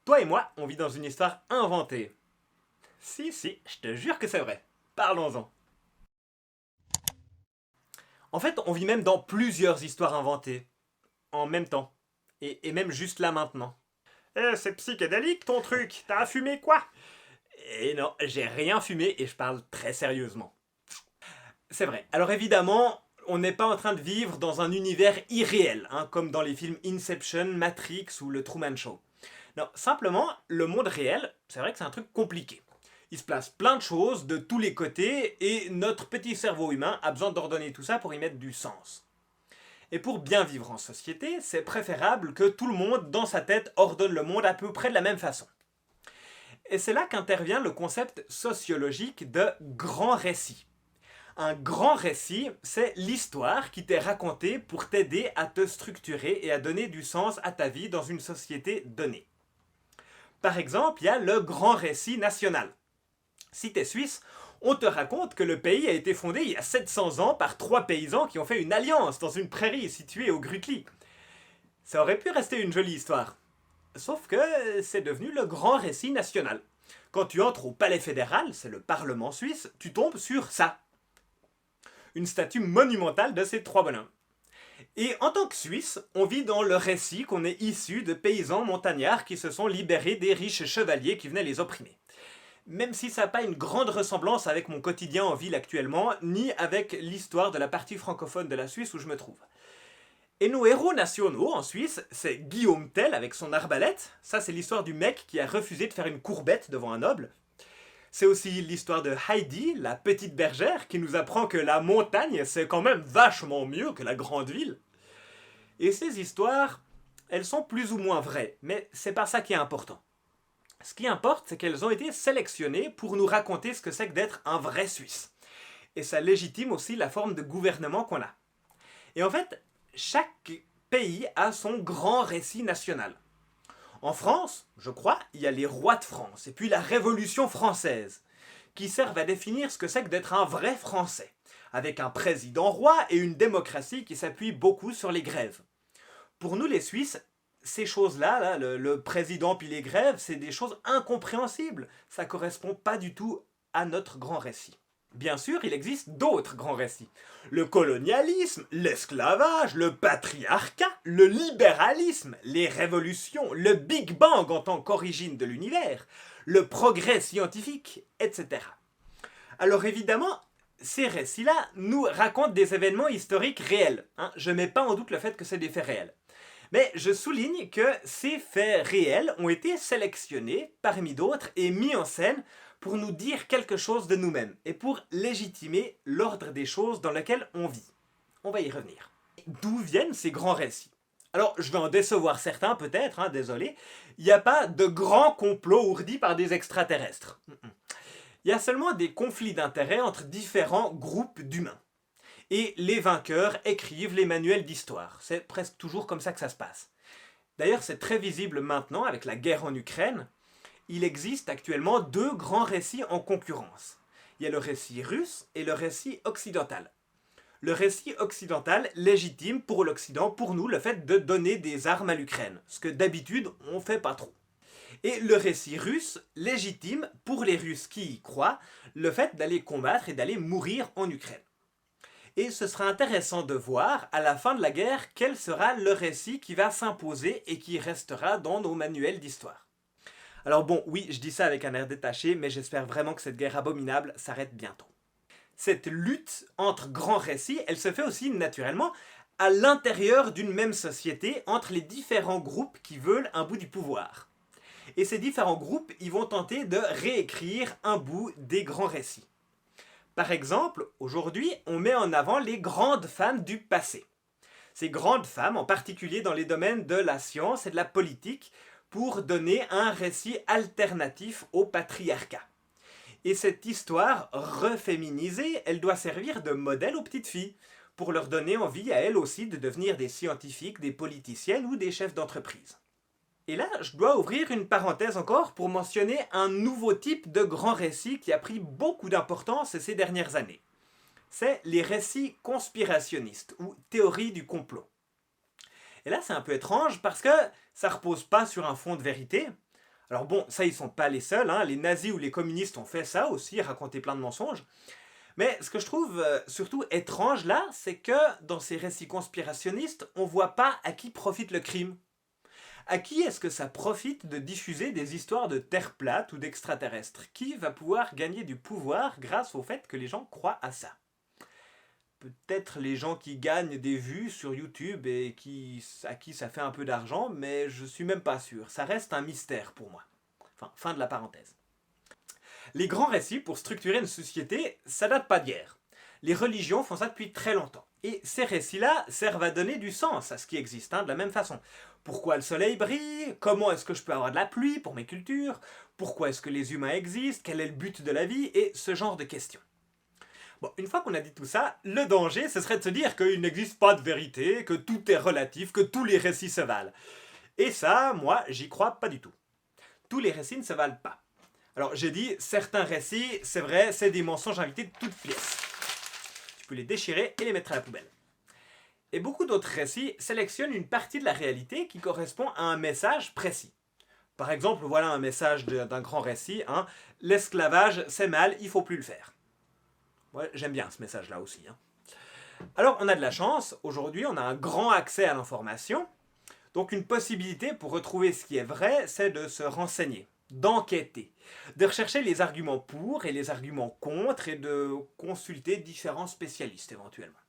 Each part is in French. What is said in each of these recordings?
Toi et moi, on vit dans une histoire inventée. Si, je te jure que c'est vrai. Parlons-en. En fait, on vit même dans plusieurs histoires inventées. En même temps. Et même juste là maintenant. C'est psychédélique ton truc. T'as fumé quoi? Et non, j'ai rien fumé et je parle très sérieusement. C'est vrai. Alors évidemment, on n'est pas en train de vivre dans un univers irréel, hein, comme dans les films Inception, Matrix ou le Truman Show. Non, simplement, le monde réel, c'est vrai que c'est un truc compliqué. Il se place plein de choses de tous les côtés et notre petit cerveau humain a besoin d'ordonner tout ça pour y mettre du sens. Et pour bien vivre en société, c'est préférable que tout le monde, dans sa tête, ordonne le monde à peu près de la même façon. Et c'est là qu'intervient le concept sociologique de grand récit. Un grand récit, c'est l'histoire qui t'est racontée pour t'aider à te structurer et à donner du sens à ta vie dans une société donnée. Par exemple, il y a le grand récit national. Si t'es suisse, on te raconte que le pays a été fondé il y a 700 ans par 3 paysans qui ont fait une alliance dans une prairie située au Grutli. Ça aurait pu rester une jolie histoire. Sauf que c'est devenu le grand récit national. Quand tu entres au palais fédéral, c'est le parlement suisse, tu tombes sur ça. Une statue monumentale de ces 3 bonhommes. Et en tant que Suisse, on vit dans le récit qu'on est issu de paysans montagnards qui se sont libérés des riches chevaliers qui venaient les opprimer. Même si ça n'a pas une grande ressemblance avec mon quotidien en ville actuellement, ni avec l'histoire de la partie francophone de la Suisse où je me trouve. Et nos héros nationaux en Suisse, c'est Guillaume Tell avec son arbalète. Ça, c'est l'histoire du mec qui a refusé de faire une courbette devant un noble. C'est aussi l'histoire de Heidi, la petite bergère, qui nous apprend que la montagne, c'est quand même vachement mieux que la grande ville. Et ces histoires, elles sont plus ou moins vraies, mais c'est pas ça qui est important. Ce qui importe, c'est qu'elles ont été sélectionnées pour nous raconter ce que c'est que d'être un vrai Suisse. Et ça légitime aussi la forme de gouvernement qu'on a. Et en fait, chaque pays a son grand récit national. En France, je crois, il y a les rois de France et puis la Révolution française, qui servent à définir ce que c'est que d'être un vrai Français, avec un président roi et une démocratie qui s'appuie beaucoup sur les grèves. Pour nous les Suisses, ces choses-là, là, le président puis les grèves, c'est des choses incompréhensibles. Ça ne correspond pas du tout à notre grand récit. Bien sûr, il existe d'autres grands récits. Le colonialisme, l'esclavage, le patriarcat, le libéralisme, les révolutions, le Big Bang en tant qu'origine de l'univers, le progrès scientifique, etc. Alors évidemment, ces récits-là nous racontent des événements historiques réels. Je ne mets pas en doute le fait que c'est des faits réels. Mais je souligne que ces faits réels ont été sélectionnés parmi d'autres et mis en scène pour nous dire quelque chose de nous-mêmes et pour légitimer l'ordre des choses dans lequel on vit. On va y revenir. D'où viennent ces grands récits? Alors, je vais en décevoir certains peut-être, désolé. Il n'y a pas de grands complots ourdis par des extraterrestres. Il y a seulement des conflits d'intérêts entre différents groupes d'humains. Et les vainqueurs écrivent les manuels d'histoire. C'est presque toujours comme ça que ça se passe. D'ailleurs, c'est très visible maintenant avec la guerre en Ukraine. Il existe actuellement 2 grands récits en concurrence. Il y a le récit russe et le récit occidental. Le récit occidental légitime pour l'Occident, pour nous, le fait de donner des armes à l'Ukraine, ce que d'habitude on fait pas trop. Et le récit russe légitime pour les Russes qui y croient, le fait d'aller combattre et d'aller mourir en Ukraine. Et ce sera intéressant de voir à la fin de la guerre quel sera le récit qui va s'imposer et qui restera dans nos manuels d'histoire. Alors bon, oui, je dis ça avec un air détaché, mais j'espère vraiment que cette guerre abominable s'arrête bientôt. Cette lutte entre grands récits, elle se fait aussi naturellement à l'intérieur d'une même société entre les différents groupes qui veulent un bout du pouvoir. Et ces différents groupes, ils vont tenter de réécrire un bout des grands récits. Par exemple, aujourd'hui, on met en avant les grandes femmes du passé. Ces grandes femmes, en particulier dans les domaines de la science et de la politique, pour donner un récit alternatif au patriarcat. Et cette histoire reféminisée, elle doit servir de modèle aux petites filles, pour leur donner envie à elles aussi de devenir des scientifiques, des politiciennes ou des chefs d'entreprise. Et là, je dois ouvrir une parenthèse encore pour mentionner un nouveau type de grand récit qui a pris beaucoup d'importance ces dernières années. C'est les récits conspirationnistes ou théories du complot. Et là, c'est un peu étrange parce que ça repose pas sur un fond de vérité. Alors bon, ça ils sont pas les seuls, hein. Les nazis ou les communistes ont fait ça aussi, raconté plein de mensonges. Mais ce que je trouve surtout étrange là, c'est que dans ces récits conspirationnistes, on voit pas à qui profite le crime. À qui est-ce que ça profite de diffuser des histoires de terre plate ou d'extraterrestres? Qui va pouvoir gagner du pouvoir grâce au fait que les gens croient à ça? Peut-être les gens qui gagnent des vues sur YouTube et à qui ça fait un peu d'argent, mais je suis même pas sûr. Ça reste un mystère pour moi. Enfin, fin de la parenthèse. Les grands récits pour structurer une société, ça date pas d'hier. Les religions font ça depuis très longtemps. Et ces récits-là servent à donner du sens à ce qui existe, hein, de la même façon. Pourquoi le soleil brille? Comment est-ce que je peux avoir de la pluie pour mes cultures? Pourquoi est-ce que les humains existent? Quel est le but de la vie? Et ce genre de questions. Bon, une fois qu'on a dit tout ça, le danger, ce serait de se dire qu'il n'existe pas de vérité, que tout est relatif, que tous les récits se valent. Et ça, moi, j'y crois pas du tout. Tous les récits ne se valent pas. Alors, j'ai dit, certains récits, c'est vrai, c'est des mensonges invités de toutes pièces. Tu peux les déchirer et les mettre à la poubelle. Et beaucoup d'autres récits sélectionnent une partie de la réalité qui correspond à un message précis. Par exemple, voilà un message d'un grand récit, hein, l'esclavage, c'est mal, il faut plus le faire. Ouais, j'aime bien ce message-là aussi. Hein. Alors, on a de la chance, aujourd'hui, on a un grand accès à l'information, donc une possibilité pour retrouver ce qui est vrai, c'est de se renseigner, d'enquêter, de rechercher les arguments pour et les arguments contre et de consulter différents spécialistes éventuellement.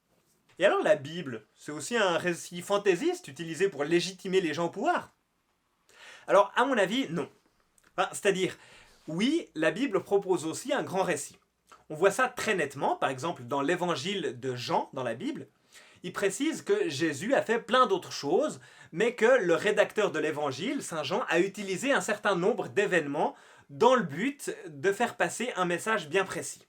Et alors la Bible, c'est aussi un récit fantaisiste utilisé pour légitimer les gens au pouvoir? Alors à mon avis, non. Enfin, c'est-à-dire, oui, la Bible propose aussi un grand récit. On voit ça très nettement, par exemple dans l'évangile de Jean dans la Bible. Il précise que Jésus a fait plein d'autres choses, mais que le rédacteur de l'évangile, Saint Jean, a utilisé un certain nombre d'événements dans le but de faire passer un message bien précis.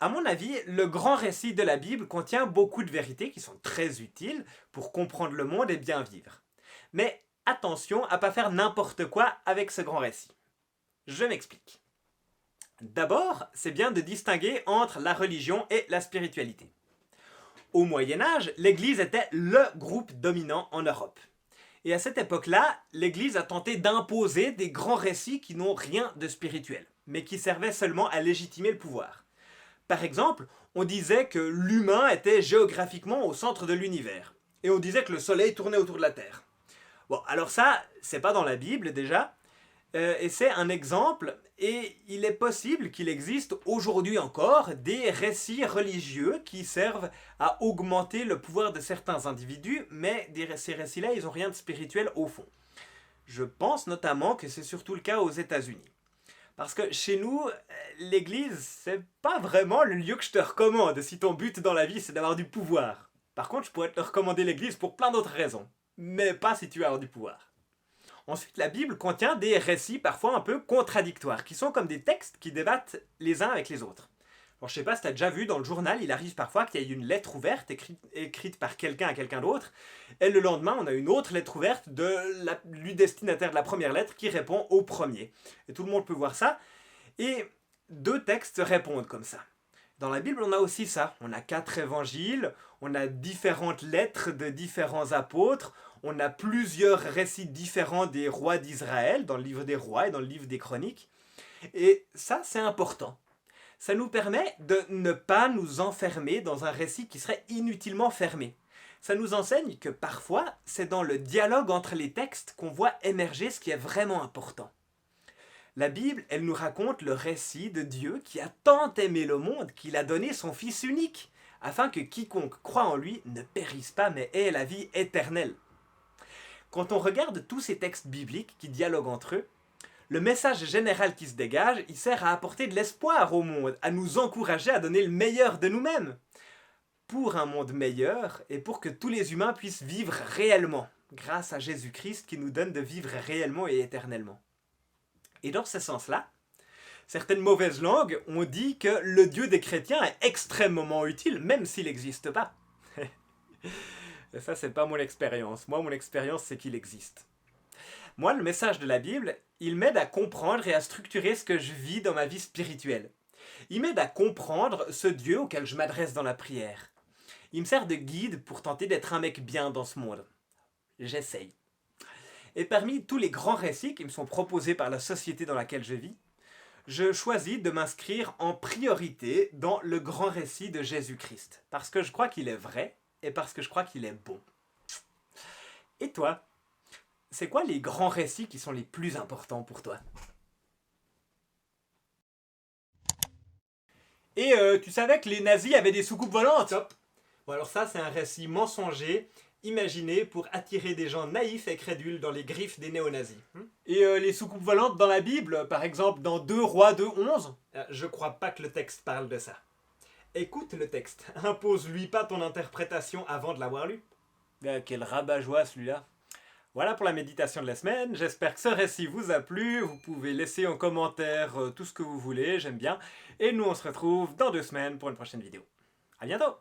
À mon avis, le grand récit de la Bible contient beaucoup de vérités qui sont très utiles pour comprendre le monde et bien vivre. Mais attention à ne pas faire n'importe quoi avec ce grand récit. Je m'explique. D'abord, c'est bien de distinguer entre la religion et la spiritualité. Au Moyen-Âge, l'Église était le groupe dominant en Europe. Et à cette époque-là, l'Église a tenté d'imposer des grands récits qui n'ont rien de spirituel, mais qui servaient seulement à légitimer le pouvoir. Par exemple, on disait que l'humain était géographiquement au centre de l'univers. Et on disait que le soleil tournait autour de la Terre. Bon, alors ça, c'est pas dans la Bible déjà, et c'est un exemple, et il est possible qu'il existe aujourd'hui encore des récits religieux qui servent à augmenter le pouvoir de certains individus, mais ces récits-là, ils n'ont rien de spirituel au fond. Je pense notamment que c'est surtout le cas aux États-Unis. Parce que chez nous, l'église, c'est pas vraiment le lieu que je te recommande si ton but dans la vie c'est d'avoir du pouvoir. Par contre, je pourrais te recommander l'église pour plein d'autres raisons, mais pas si tu veux avoir du pouvoir. Ensuite, la Bible contient des récits parfois un peu contradictoires, qui sont comme des textes qui débattent les uns avec les autres. Alors, je sais pas si tu as déjà vu dans le journal, il arrive parfois qu'il y ait une lettre ouverte écrite par quelqu'un à quelqu'un d'autre, et le lendemain, on a une autre lettre ouverte du destinataire de la première lettre qui répond au premier. Et tout le monde peut voir ça, et deux textes se répondent comme ça. Dans la Bible, on a aussi ça. On a 4 évangiles, on a différentes lettres de différents apôtres, on a plusieurs récits différents des rois d'Israël, dans le livre des rois et dans le livre des chroniques. Et ça, c'est important. Ça nous permet de ne pas nous enfermer dans un récit qui serait inutilement fermé. Ça nous enseigne que parfois, c'est dans le dialogue entre les textes qu'on voit émerger ce qui est vraiment important. La Bible, elle nous raconte le récit de Dieu qui a tant aimé le monde qu'il a donné son Fils unique, afin que quiconque croit en lui ne périsse pas mais ait la vie éternelle. Quand on regarde tous ces textes bibliques qui dialoguent entre eux, le message général qui se dégage, il sert à apporter de l'espoir au monde, à nous encourager à donner le meilleur de nous-mêmes, pour un monde meilleur et pour que tous les humains puissent vivre réellement, grâce à Jésus-Christ qui nous donne de vivre réellement et éternellement. Et dans ce sens-là, certaines mauvaises langues ont dit que le Dieu des chrétiens est extrêmement utile, même s'il n'existe pas. Et ça, c'est pas mon expérience. Moi, mon expérience, c'est qu'il existe. Moi, le message de la Bible, il m'aide à comprendre et à structurer ce que je vis dans ma vie spirituelle. Il m'aide à comprendre ce Dieu auquel je m'adresse dans la prière. Il me sert de guide pour tenter d'être un mec bien dans ce monde. J'essaye. Et parmi tous les grands récits qui me sont proposés par la société dans laquelle je vis, je choisis de m'inscrire en priorité dans le grand récit de Jésus-Christ. Parce que je crois qu'il est vrai et parce que je crois qu'il est bon. Et toi, c'est quoi les grands récits qui sont les plus importants pour toi? Et tu savais que les nazis avaient des soucoupes volantes? Top. Bon alors ça c'est un récit mensonger, imaginé pour attirer des gens naïfs et crédules dans les griffes des néo-nazis. Et les soucoupes volantes dans la Bible, par exemple dans 2 Rois 2:11, je crois pas que le texte parle de ça. Écoute le texte, impose-lui pas ton interprétation avant de l'avoir lu. Quel rabat-joie celui-là. Voilà pour la méditation de la semaine, j'espère que ce récit vous a plu, vous pouvez laisser en commentaire tout ce que vous voulez, j'aime bien, et nous on se retrouve dans 2 semaines pour une prochaine vidéo. A bientôt!